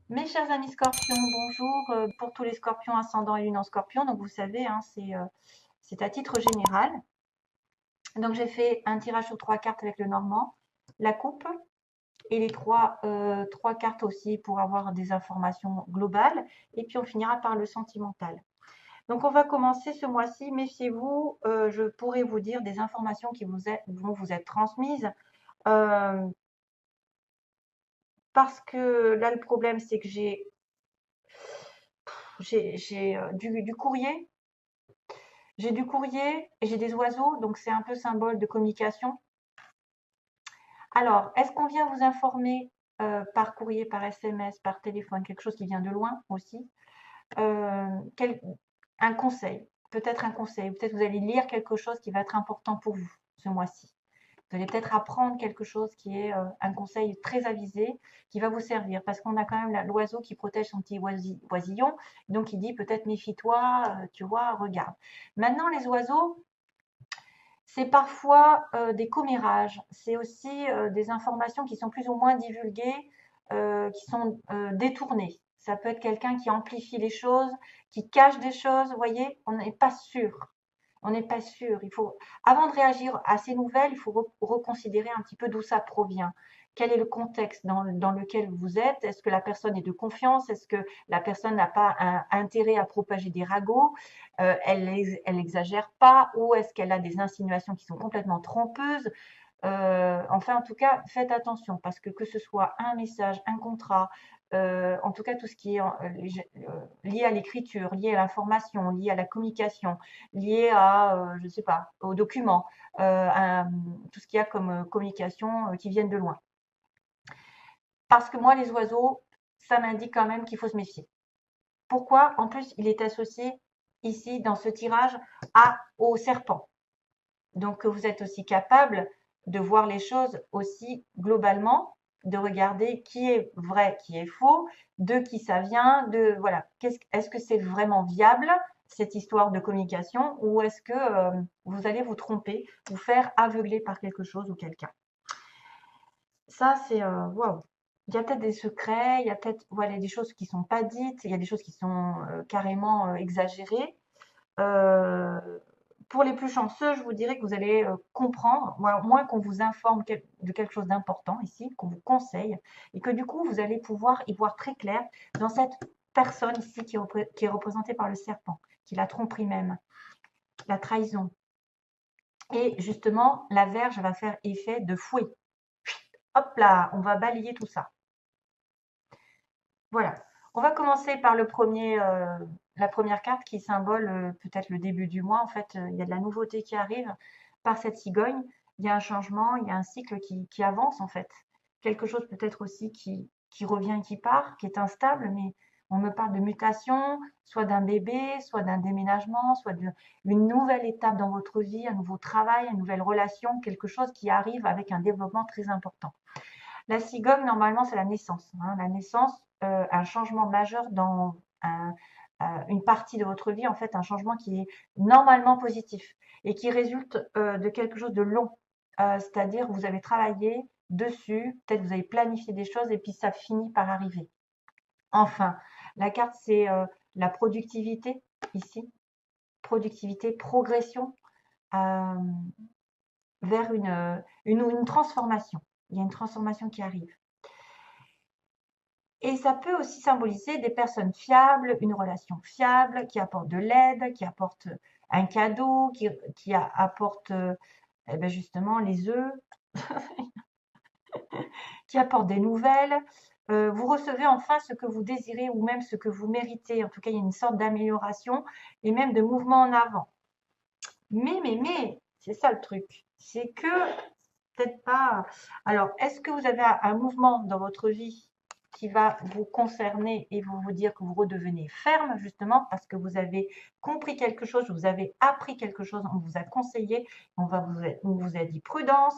Mes chers amis scorpions, bonjour. Pour tous les scorpions ascendant et lune en scorpion, donc vous savez, hein, c'est à titre général. Donc j'ai fait un tirage sur 3 cartes avec le normand, la coupe et les trois cartes aussi pour avoir des informations globales. Et puis on finira par le sentimental. Donc on va commencer ce mois-ci. Méfiez-vous, je pourrais vous dire des informations qui vont vous être transmises. euh, Parce que là, le problème, c'est que j'ai du courrier. J'ai du courrier et j'ai des oiseaux, donc c'est un peu symbole de communication. Alors, est-ce qu'on vient vous informer par courrier, par SMS, par téléphone, quelque chose qui vient de loin aussi? Euh, quel- un conseil, peut-être un conseil, peut-être vous allez lire quelque chose qui va être important pour vous ce mois-ci. Vous allez peut-être apprendre quelque chose qui est un conseil très avisé qui va vous servir parce qu'on a quand même l'oiseau qui protège son petit oisillon. Donc il dit peut-être méfie-toi, tu vois, regarde. Maintenant, les oiseaux, c'est parfois des commérages, c'est aussi des informations qui sont plus ou moins divulguées, qui sont détournées. Ça peut être quelqu'un qui amplifie les choses, qui cache des choses, vous voyez, on n'est pas sûr. On n'est pas sûr. Il faut, avant de réagir à ces nouvelles, il faut reconsidérer un petit peu d'où ça provient. Quel est le contexte dans lequel vous êtes? Est-ce que la personne est de confiance? Est-ce que la personne n'a pas un intérêt à propager des ragots? Elle exagère pas? Ou est-ce qu'elle a des insinuations qui sont complètement trompeuses? Enfin, en tout cas, faites attention parce que ce soit un message, un contrat, en tout cas tout ce qui est lié à l'écriture, lié à l'information, lié à la communication, lié à, je ne sais pas, aux documents, tout ce qu'il y a comme communication qui viennent de loin. Parce que moi, les oiseaux, ça m'indique quand même qu'il faut se méfier. Pourquoi? En plus, il est associé ici dans ce tirage au serpent. Donc, vous êtes aussi capable de voir les choses aussi globalement, de regarder qui est vrai, qui est faux, de qui ça vient, de voilà, est-ce que c'est vraiment viable cette histoire de communication ou est-ce que vous allez vous tromper, vous faire aveugler par quelque chose ou quelqu'un. Ça, c'est waouh. Il y a peut-être des secrets, il y a peut-être voilà, des choses qui sont pas dites, il y a des choses qui sont carrément exagérées. Euh, pour les plus chanceux, je vous dirais que vous allez comprendre, ou alors moins qu'on vous informe de quelque chose d'important ici, qu'on vous conseille, et que du coup, vous allez pouvoir y voir très clair dans cette personne ici qui est représentée par le serpent, qui la tromperie même, la trahison. Et justement, la verge va faire effet de fouet. Hop là, on va balayer tout ça. Voilà. On va commencer par la première carte qui symbole peut-être le début du mois. En fait, il y a de la nouveauté qui arrive par cette cigogne. Il y a un changement, il y a un cycle qui avance en fait. Quelque chose peut-être aussi qui revient et qui part, qui est instable, mais on me parle de mutation, soit d'un bébé, soit d'un déménagement, soit d'une nouvelle étape dans votre vie, un nouveau travail, une nouvelle relation, quelque chose qui arrive avec un développement très important. La cigogne, normalement, c'est la naissance, hein. La naissance, un changement majeur dans une partie de votre vie, en fait, un changement qui est normalement positif et qui résulte de quelque chose de long. C'est-à-dire, vous avez travaillé dessus, peut-être vous avez planifié des choses et puis ça finit par arriver. Enfin, la carte, c'est la productivité ici. Productivité, progression euh, vers une transformation. Il y a une transformation qui arrive. Et ça peut aussi symboliser des personnes fiables, une relation fiable, qui apporte de l'aide, qui apporte un cadeau, qui apporte eh ben justement les œufs, qui apporte des nouvelles. Vous recevez enfin ce que vous désirez ou même ce que vous méritez. En tout cas, il y a une sorte d'amélioration et même de mouvement en avant. Mais, c'est ça le truc. C'est que peut-être pas. Alors, est-ce que vous avez un mouvement dans votre vie qui va vous concerner et vous dire que vous redevenez ferme, justement, parce que vous avez compris quelque chose, vous avez appris quelque chose, on vous a conseillé, on vous a dit prudence,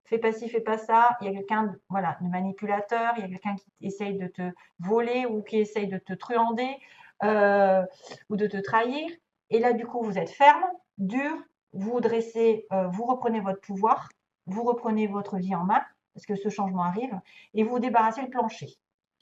fais pas ci, fais pas ça. Il y a quelqu'un, voilà, de manipulateur, il y a quelqu'un qui essaye de te voler ou qui essaye de te truander euh, ou de te trahir. Et là, du coup, vous êtes ferme, dur, vous dressez, vous reprenez votre pouvoir, vous reprenez votre vie en main, parce que ce changement arrive, et vous débarrassez le plancher.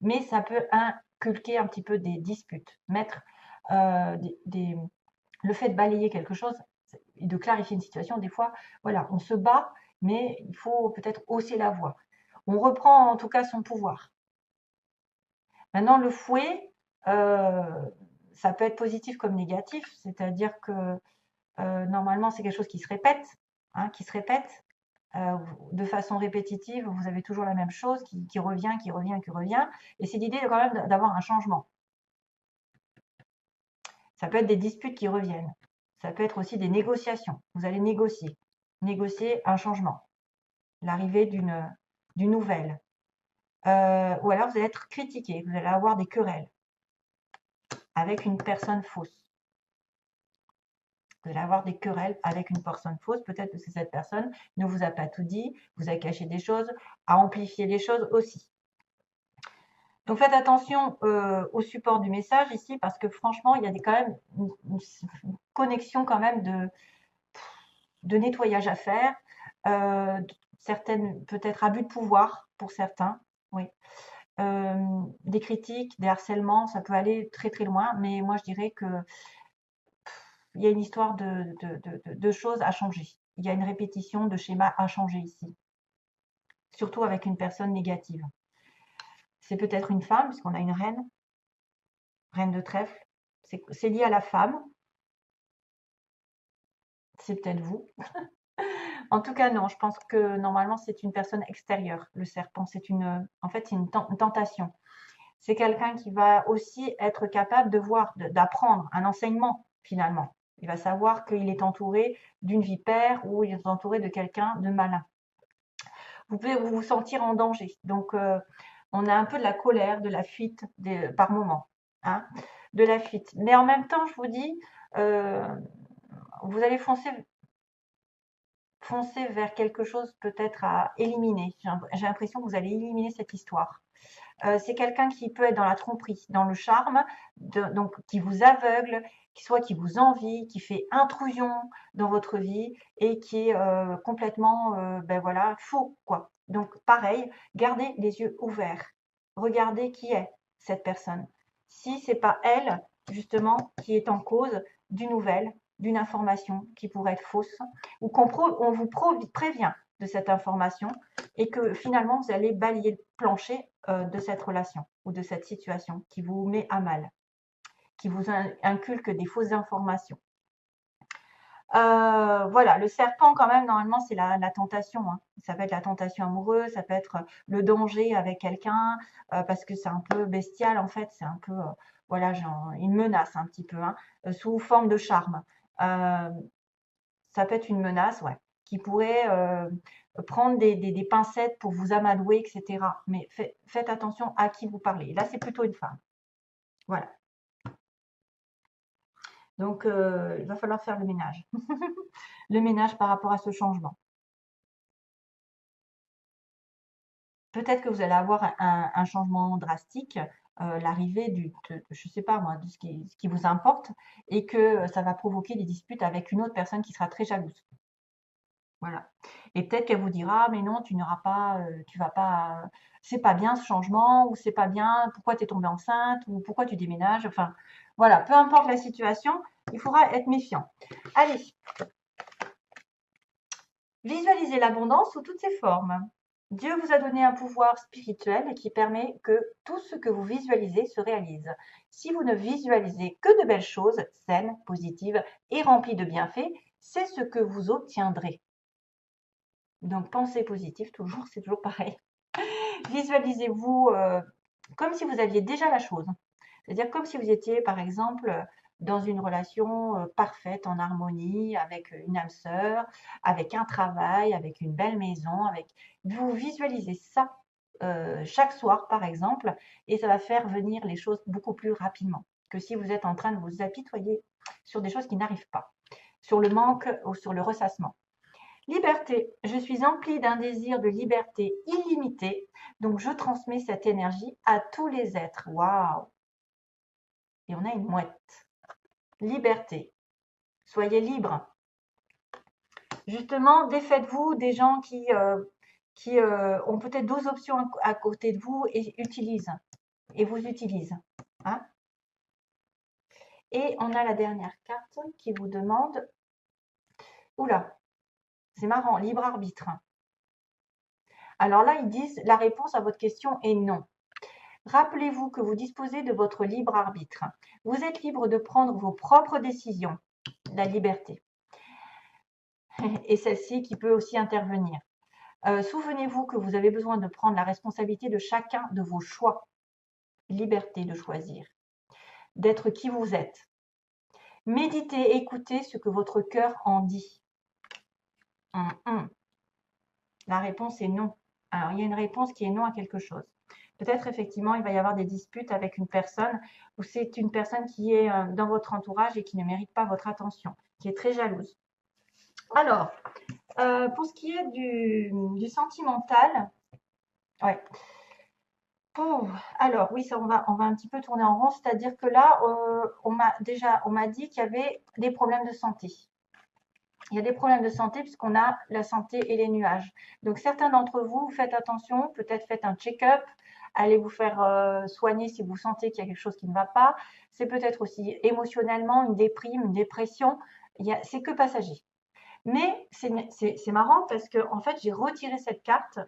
mais ça peut inculquer un petit peu des disputes, mettre le fait de balayer quelque chose et de clarifier une situation, des fois, voilà, on se bat, mais il faut peut-être hausser la voix. On reprend en tout cas son pouvoir. Maintenant, le fouet, ça peut être positif comme négatif, c'est-à-dire que normalement, c'est quelque chose qui se répète, hein, qui se répète de façon répétitive. Vous avez toujours la même chose qui revient, qui revient, qui revient. Et c'est l'idée quand même d'avoir un changement. Ça peut être des disputes qui reviennent. Ça peut être aussi des négociations. Vous allez négocier un changement, l'arrivée d'une nouvelle. Ou alors vous allez être critiqué, vous allez avoir des querelles avec une personne fausse. Vous allez avoir des querelles avec une personne fausse. Peut-être que cette personne ne vous a pas tout dit, vous a caché des choses, a amplifié les choses aussi. Donc faites attention au support du message ici parce que franchement, il y a quand même une connexion quand même de nettoyage à faire. Certaines, peut-être abus de pouvoir pour certains, oui. Des critiques, des harcèlements, ça peut aller très très loin, mais moi je dirais que il y a une histoire de choses à changer. Il y a une répétition de schémas à changer ici, surtout avec une personne négative. C'est peut-être une femme, puisqu'on a une reine de trèfle. C'est lié à la femme. C'est peut-être vous. En tout cas, non, je pense que normalement, c'est une personne extérieure, le serpent. En fait, c'est une tentation. C'est quelqu'un qui va aussi être capable de voir, d'apprendre un enseignement, finalement. Il va savoir qu'il est entouré d'une vipère ou il est entouré de quelqu'un de malin. Vous pouvez vous sentir en danger. Donc, on a un peu de la colère, de la fuite par moment. Hein, de la fuite. Mais en même temps, je vous dis, vous allez foncer vers quelque chose peut-être à éliminer. J'ai l'impression que vous allez éliminer cette histoire. C'est quelqu'un qui peut être dans la tromperie, dans le charme, donc qui vous aveugle, qui vous envie, qui fait intrusion dans votre vie et qui est complètement ben voilà, faux, quoi. Donc pareil, gardez les yeux ouverts. Regardez qui est cette personne. Si c'est pas elle, justement, qui est en cause d'une nouvelle, d'une information qui pourrait être fausse, ou on vous prévient de cette information et que finalement vous allez balayer le plancher de cette relation ou de cette situation qui vous met à mal, qui vous inculque des fausses informations. Voilà, le serpent quand même, normalement, c'est la tentation. Hein. Ça peut être la tentation amoureuse, ça peut être le danger avec quelqu'un, parce que c'est un peu bestial en fait, c'est un peu, voilà, genre, une menace un petit peu, hein, sous forme de charme. Ça peut être une menace, ouais, qui pourrait prendre des pincettes pour vous amadouer, etc. Mais faites attention à qui vous parlez. Là, c'est plutôt une femme. Voilà. Donc, il va falloir faire le ménage. Le ménage par rapport à ce changement. Peut-être que vous allez avoir un changement drastique, l'arrivée je ne sais pas moi, de ce qui vous importe, et que ça va provoquer des disputes avec une autre personne qui sera très jalouse. Voilà. Et peut-être qu'elle vous dira, mais non, tu n'auras pas, tu vas pas, c'est pas bien ce changement, ou c'est pas bien, pourquoi tu es tombée enceinte, ou pourquoi tu déménages. Enfin, voilà, peu importe la situation, il faudra être méfiant. Allez, visualisez l'abondance sous toutes ses formes. Dieu vous a donné un pouvoir spirituel qui permet que tout ce que vous visualisez se réalise. Si vous ne visualisez que de belles choses, saines, positives et remplies de bienfaits, c'est ce que vous obtiendrez. Donc, pensée positive, toujours, c'est toujours pareil. Visualisez-vous comme si vous aviez déjà la chose. C'est-à-dire comme si vous étiez, par exemple, dans une relation parfaite, en harmonie, avec une âme sœur, avec un travail, avec une belle maison. Vous visualisez ça chaque soir, par exemple, et ça va faire venir les choses beaucoup plus rapidement que si vous êtes en train de vous apitoyer sur des choses qui n'arrivent pas, sur le manque ou sur le ressassement. Liberté. Je suis emplie d'un désir de liberté illimité, donc je transmets cette énergie à tous les êtres. Waouh! Et on a une mouette. Liberté. Soyez libre. Justement, défaites-vous des gens qui ont peut-être 12 options à côté de vous et utilisent. et vous utilise. Hein. Et on a la dernière carte qui vous demande, oula, c'est marrant, libre arbitre. Alors là, ils disent, la réponse à votre question est non. Rappelez-vous que vous disposez de votre libre arbitre. Vous êtes libre de prendre vos propres décisions, la liberté. Et celle-ci qui peut aussi intervenir. Souvenez-vous que vous avez besoin de prendre la responsabilité de chacun de vos choix. Liberté de choisir, d'être qui vous êtes. Méditez, écoutez ce que votre cœur en dit. La réponse est non. Alors, il y a une réponse qui est non à quelque chose. Peut-être effectivement, il va y avoir des disputes avec une personne ou c'est une personne qui est dans votre entourage et qui ne mérite pas votre attention, qui est très jalouse. Alors, pour ce qui est du sentimental, ouais. Oh, alors oui, ça, on va un petit peu tourner en rond, c'est-à-dire que là, on m'a dit qu'il y avait des problèmes de santé. Il y a des problèmes de santé puisqu'on a la santé et les nuages. Donc certains d'entre vous, faites attention, peut-être faites un check-up, allez vous faire soigner si vous sentez qu'il y a quelque chose qui ne va pas. C'est peut-être aussi émotionnellement une déprime, une dépression. C'est que passager. Mais c'est marrant parce que en fait, j'ai retiré cette carte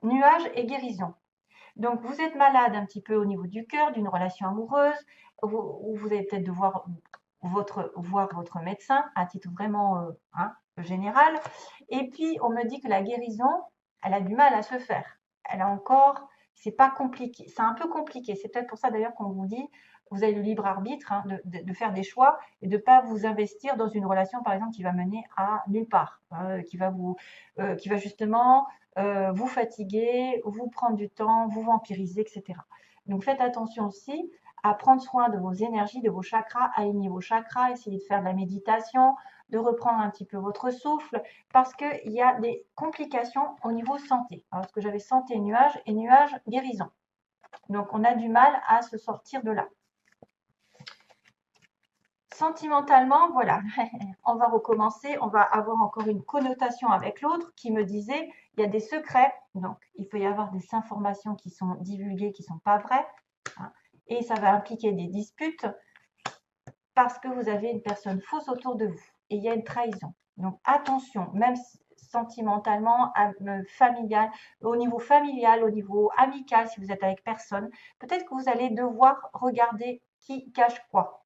nuages et guérison. Donc vous êtes malade un petit peu au niveau du cœur, d'une relation amoureuse, ou vous allez peut-être devoir voir votre médecin à titre vraiment général. Et puis, on me dit que la guérison, elle a du mal à se faire. Elle a encore, c'est pas compliqué, c'est un peu compliqué. C'est peut-être pour ça d'ailleurs qu'on vous dit, vous avez le libre arbitre de faire des choix et de ne pas vous investir dans une relation, par exemple, qui va mener à nulle part, qui va justement vous fatiguer, vous prendre du temps, vous vampiriser, etc. Donc faites attention aussi à prendre soin de vos énergies, de vos chakras, aligner vos chakras, essayer de faire de la méditation, de reprendre un petit peu votre souffle, parce qu'il y a des complications au niveau santé. Parce que j'avais santé nuage et nuage guérison. Donc on a du mal à se sortir de là. Sentimentalement, voilà, on va recommencer, on va avoir encore une connotation avec l'autre qui me disait, il y a des secrets, donc il peut y avoir des informations qui sont divulguées, qui ne sont pas vraies, hein, et ça va impliquer des disputes parce que vous avez une personne fausse autour de vous et il y a une trahison. Donc attention, même sentimentalement, familial, au niveau familial, au niveau amical, si vous êtes avec personne, peut-être que vous allez devoir regarder qui cache quoi.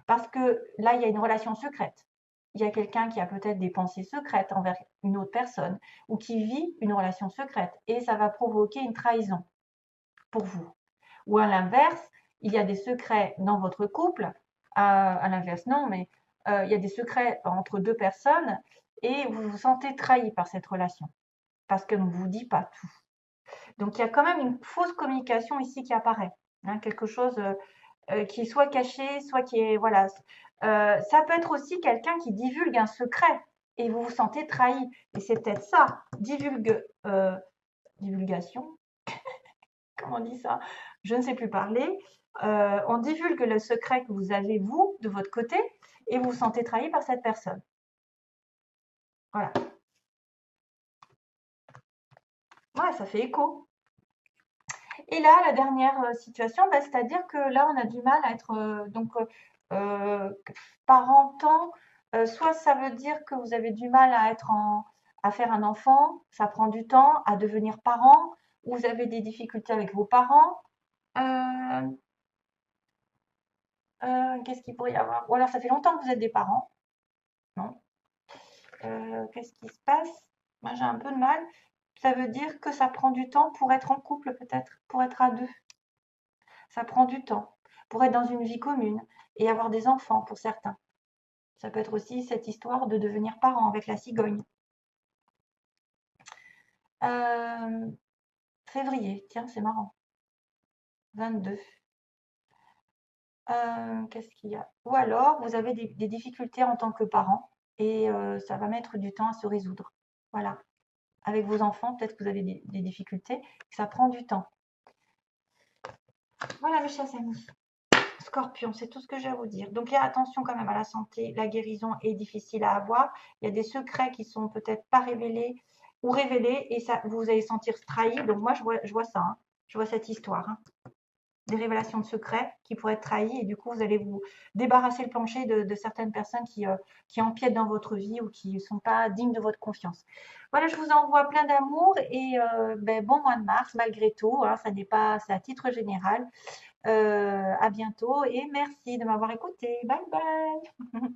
Parce que là, il y a une relation secrète. Il y a quelqu'un qui a peut-être des pensées secrètes envers une autre personne ou qui vit une relation secrète et ça va provoquer une trahison pour vous. Ou à l'inverse, il y a des secrets dans votre couple, à l'inverse non, mais il y a des secrets entre deux personnes et vous vous sentez trahi par cette relation parce qu'elle ne vous dit pas tout. Donc il y a quand même une fausse communication ici qui apparaît, hein, quelque chose qui est soit caché, soit qui est voilà. Ça peut être aussi quelqu'un qui divulgue un secret et vous vous sentez trahi. Et c'est peut-être ça, divulgation. Comment on dit ça? Je ne sais plus parler. On divulgue le secret que vous avez vous de votre côté et vous vous sentez trahi par cette personne. Voilà. Ouais, ça fait écho. Et là, la dernière situation, bah, c'est-à-dire que là, on a du mal à être parentant. Soit ça veut dire que vous avez du mal à faire un enfant, ça prend du temps, à devenir parent, ou vous avez des difficultés avec vos parents. Qu'est-ce qu'il pourrait y avoir? Ou alors ça fait longtemps que vous êtes des parents. Non. Qu'est-ce qui se passe? Moi, j'ai un peu de mal. Ça veut dire que ça prend du temps pour être en couple, peut-être, pour être à deux. Ça prend du temps pour être dans une vie commune et avoir des enfants pour certains. Ça peut être aussi cette histoire de devenir parent avec la cigogne. Février, tiens, c'est marrant. 22. Qu'est-ce qu'il y a? Ou alors, vous avez des difficultés en tant que parent et ça va mettre du temps à se résoudre. Voilà. Avec vos enfants, peut-être que vous avez des difficultés, ça prend du temps. Voilà, mes chers amis. Scorpion, c'est tout ce que j'ai à vous dire. Donc, il y a attention quand même à la santé. La guérison est difficile à avoir. Il y a des secrets qui sont peut-être pas révélés ou révélés et ça, vous allez sentir trahi. Donc, moi, je vois ça. Hein. Je vois cette histoire, hein. Des révélations de secrets qui pourraient être trahis et du coup, vous allez vous débarrasser le plancher de certaines personnes qui empiètent dans votre vie ou qui ne sont pas dignes de votre confiance. Voilà, je vous envoie plein d'amour et ben, bon mois de mars malgré tout, hein, ça n'est pas, c'est à titre général. À bientôt et merci de m'avoir écouté. Bye bye.